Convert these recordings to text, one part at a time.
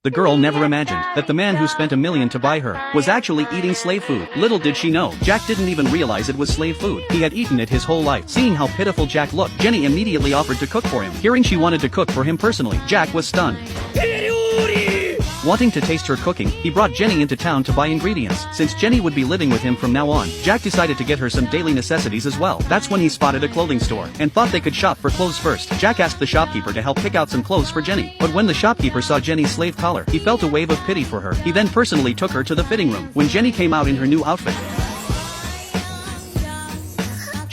The girl never imagined that the man who spent $1 million to buy her was actually eating slave food. Little did she know, Jack didn't even realize it was slave food. He had eaten it his whole life. Seeing how pitiful Jack looked, Jenny immediately offered to cook for him. Hearing she wanted to cook for him personally, Jack was stunned. Wanting to taste her cooking, he brought Jenny into town to buy ingredients. Since Jenny would be living with him from now on, Jack decided to get her some daily necessities as well. That's when he spotted a clothing store, and thought they could shop for clothes first. Jack asked the shopkeeper to help pick out some clothes for Jenny. But when the shopkeeper saw Jenny's slave collar, he felt a wave of pity for her. He then personally took her to the fitting room. When Jenny came out in her new outfit,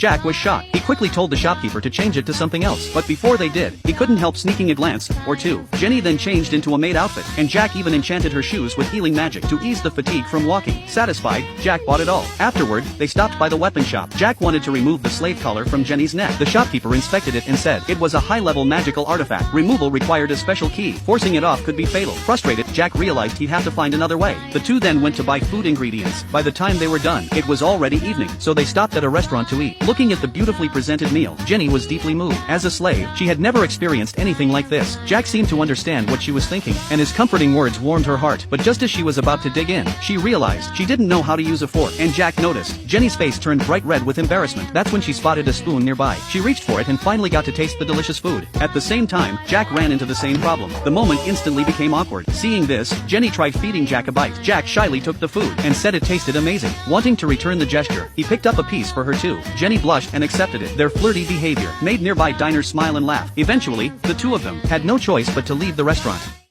Jack was shocked. He quickly told the shopkeeper to change it to something else, but before they did, he couldn't help sneaking a glance or two. Jenny then changed into a maid outfit, and Jack even enchanted her shoes with healing magic to ease the fatigue from walking. Satisfied, Jack bought it all. Afterward, they stopped by the weapon shop. Jack wanted to remove the slave collar from Jenny's neck. The shopkeeper inspected it and said it was a high-level magical artifact. Removal required a special key. Forcing it off could be fatal. Frustrated, Jack realized he'd have to find another way. The two then went to buy food ingredients. By the time they were done, it was already evening, so they stopped at a restaurant to eat. Looking at the beautifully presented meal, Jenny was deeply moved. As a slave, she had never experienced anything like this. Jack seemed to understand what she was thinking, and his comforting words warmed her heart. But just as she was about to dig in, she realized she didn't know how to use a fork. And Jack noticed Jenny's face turned bright red with embarrassment. That's when she spotted a spoon nearby. She reached for it and finally got to taste the delicious food. At the same time, Jack ran into the same problem. The moment instantly became awkward. Seeing this, Jenny tried feeding Jack a bite. Jack shyly took the food and said it tasted amazing. Wanting to return the gesture, he picked up a piece for her too. Jenny blushed and accepted it. Their flirty behavior made nearby diners smile and laugh. Eventually, the two of them had no choice but to leave the restaurant.